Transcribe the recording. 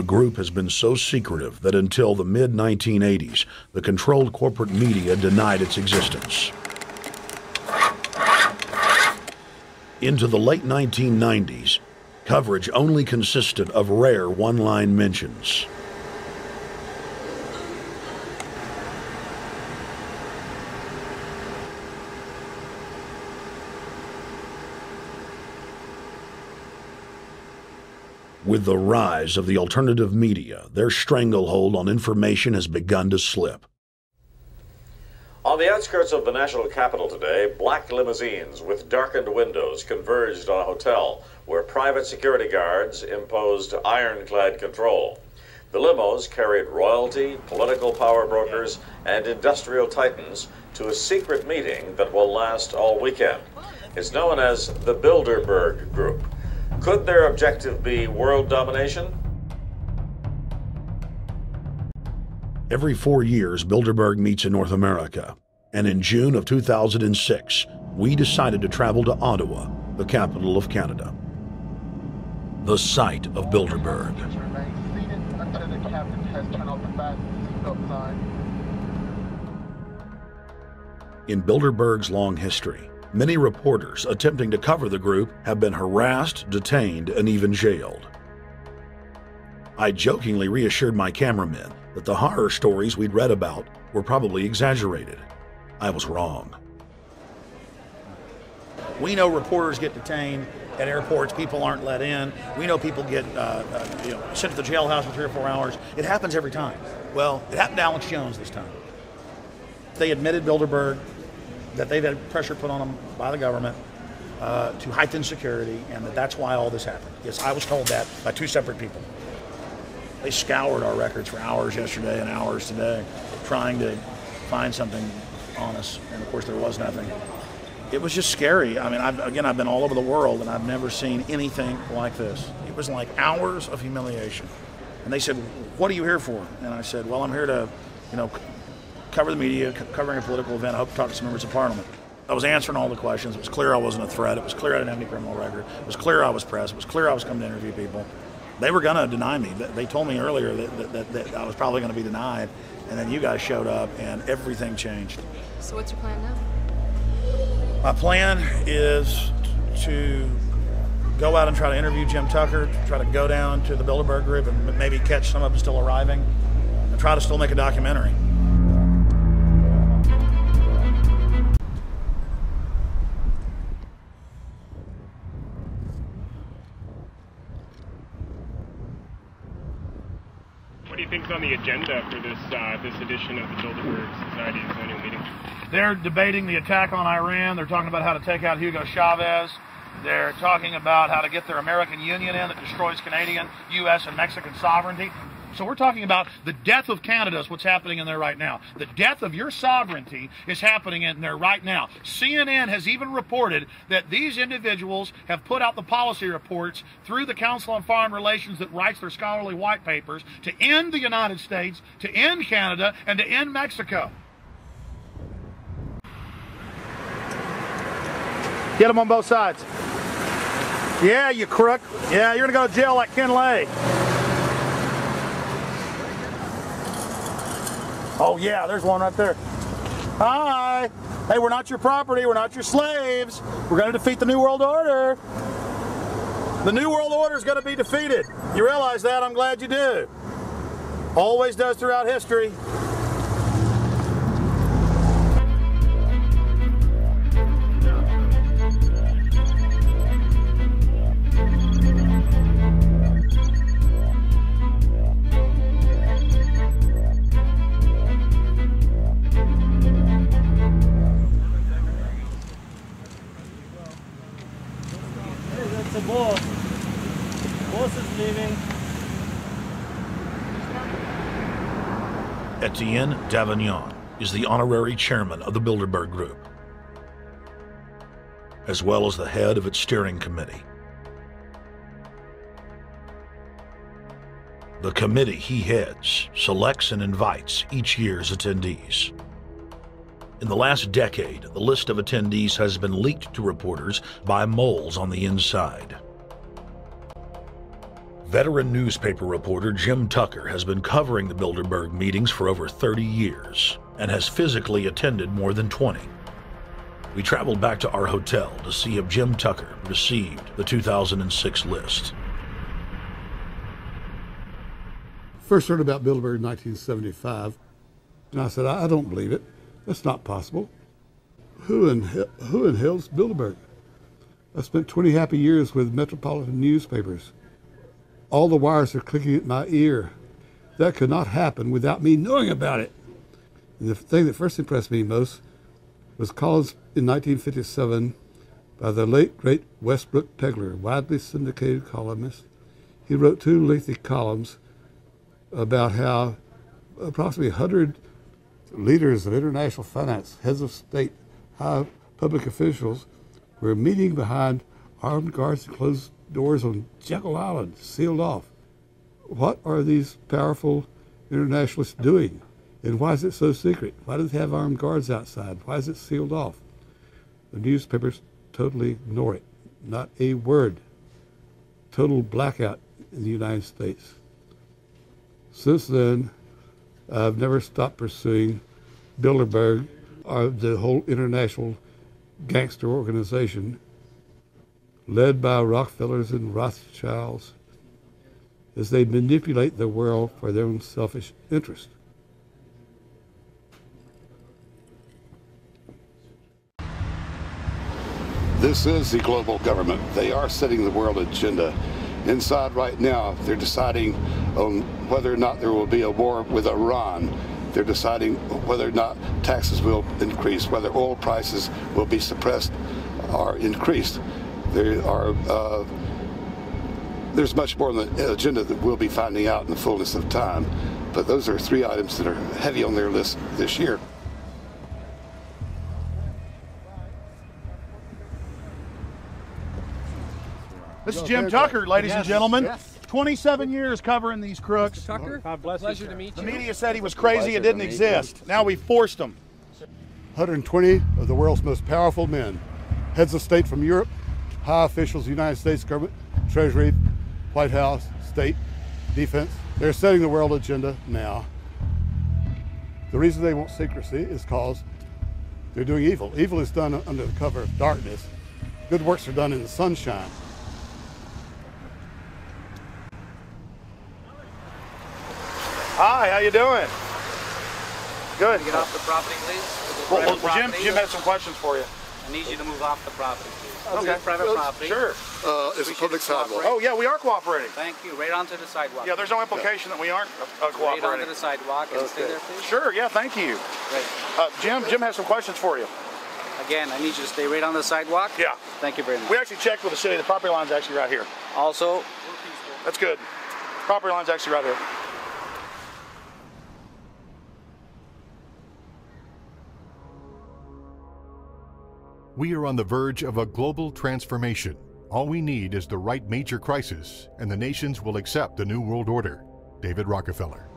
The group has been so secretive that until the mid-1980s, the controlled corporate media denied its existence. Into the late 1990s, coverage only consisted of rare one-line mentions. With the rise of the alternative media, their stranglehold on information has begun to slip. On the outskirts of the national capital today, black limousines with darkened windows converged on a hotel where private security guards imposed ironclad control. The limos carried royalty, political power brokers, and industrial titans to a secret meeting that will last all weekend. It's known as the Bilderberg Group. Could their objective be world domination? Every 4 years, Bilderberg meets in North America, and in June of 2006, we decided to travel to Ottawa, the capital of Canada. The site of Bilderberg. In Bilderberg's long history, many reporters attempting to cover the group have been harassed, detained, and even jailed. I jokingly reassured my cameramen that the horror stories we'd read about were probably exaggerated. I was wrong. We know reporters get detained at airports, people aren't let in. We know people get sent to the jailhouse for 3 or 4 hours. It happens every time. Well, it happened to Alex Jones this time. They admitted Bilderberg that they've had pressure put on them by the government to heighten security, and that's why all this happened. Yes, I was told that by 2 separate people. They scoured our records for hours yesterday and hours today, trying to find something on us, and of course there was nothing. It was just scary. I mean, I've been all over the world, and I've never seen anything like this. It was like hours of humiliation. And they said, "What are you here for?" And I said, "Well, I'm here to, cover the media, covering a political event. I hope to talk to some members of Parliament." I was answering all the questions. It was clear I wasn't a threat. It was clear I didn't have any criminal record. It was clear I was press. It was clear I was coming to interview people. They were going to deny me. They told me earlier that I was probably going to be denied, and then you guys showed up, and everything changed. So what's your plan now? My plan is to go out and try to interview Jim Tucker, to try to go down to the Bilderberg Group and maybe catch some of them still arriving, and try to still make a documentary. What do you think's on the agenda for this edition of the Bilderberg Society's annual meeting? They're debating the attack on Iran. They're talking about how to take out Hugo Chavez. They're talking about how to get their American Union in that destroys Canadian, U.S., and Mexican sovereignty. So we're talking about the death of Canada is what's happening in there right now. The death of your sovereignty is happening in there right now. CNN has even reported that these individuals have put out the policy reports through the Council on Foreign Relations that writes their scholarly white papers to end the United States, to end Canada, and to end Mexico. Get them on both sides. Yeah, you crook. Yeah, you're going to go to jail like Ken Lay. Oh, yeah, there's one right there. Hi. Hey, we're not your property. We're not your slaves. We're going to defeat the New World Order. The New World Order is going to be defeated. You realize that? I'm glad you do. Always does throughout history. The boss is leaving. Etienne Davignon is the honorary chairman of the Bilderberg Group, as well as the head of its steering committee. The committee he heads selects and invites each year's attendees. In the last decade, the list of attendees has been leaked to reporters by moles on the inside. Veteran newspaper reporter Jim Tucker has been covering the Bilderberg meetings for over 30 years and has physically attended more than 20. We traveled back to our hotel to see if Jim Tucker received the 2006 list. First heard about Bilderberg in 1975, and I said, I don't believe it. That's not possible. Who in hell's Bilderberg? I spent 20 happy years with metropolitan newspapers. All the wires are clicking at my ear. That could not happen without me knowing about it. And the thing that first impressed me most was columns in 1957 by the late, great Westbrook Pegler, widely syndicated columnist. He wrote 2 lengthy columns about how approximately 100 leaders of international finance, heads of state, high public officials were meeting behind armed guards and closed doors on Jekyll Island, sealed off. What are these powerful internationalists doing? And why is it so secret? Why do they have armed guards outside? Why is it sealed off? The newspapers totally ignore it. Not a word. Total blackout in the United States. Since then, I've never stopped pursuing Bilderberg, or the whole international gangster organization led by Rockefellers and Rothschilds, as they manipulate the world for their own selfish interest. This is the global government. They are setting the world agenda. Inside right now, they're deciding on whether or not there will be a war with Iran. They're deciding whether or not taxes will increase, whether oil prices will be suppressed or increased. There's much more on the agenda that we'll be finding out in the fullness of time. But those are 3 items that are heavy on their list this year. This is Jim Tucker, ladies and gentlemen. Yes. 27 years covering these crooks. Mr. Tucker, God bless pleasure you, to meet The you. media said he was crazy, it didn't exist. Now we forced him. 120 of the world's most powerful men, heads of state from Europe, high officials, United States government, Treasury, White House, state, defense. They're setting the world agenda now. The reason they want secrecy is because they're doing evil. Evil is done under the cover of darkness. Good works are done in the sunshine. Hi, how you doing? Good. Get off the property, please. Well, Jim has some questions for you. I need you to move off the property, please. Okay. This is private property. Sure. It's a public sidewalk. Oh, yeah, we are cooperating. Thank you. Right onto the sidewalk. Yeah, there's no implication that we aren't Right cooperating. onto the sidewalk and stay there, please. Sure, yeah, thank you. Great. Jim has some questions for you. Again, I need you to stay right on the sidewalk. Yeah. Thank you very much. We actually checked with the city. The property line's actually right here. Also, That's good. Property line's actually right here. We are on the verge of a global transformation. All we need is the right major crisis, and the nations will accept the New World Order. David Rockefeller.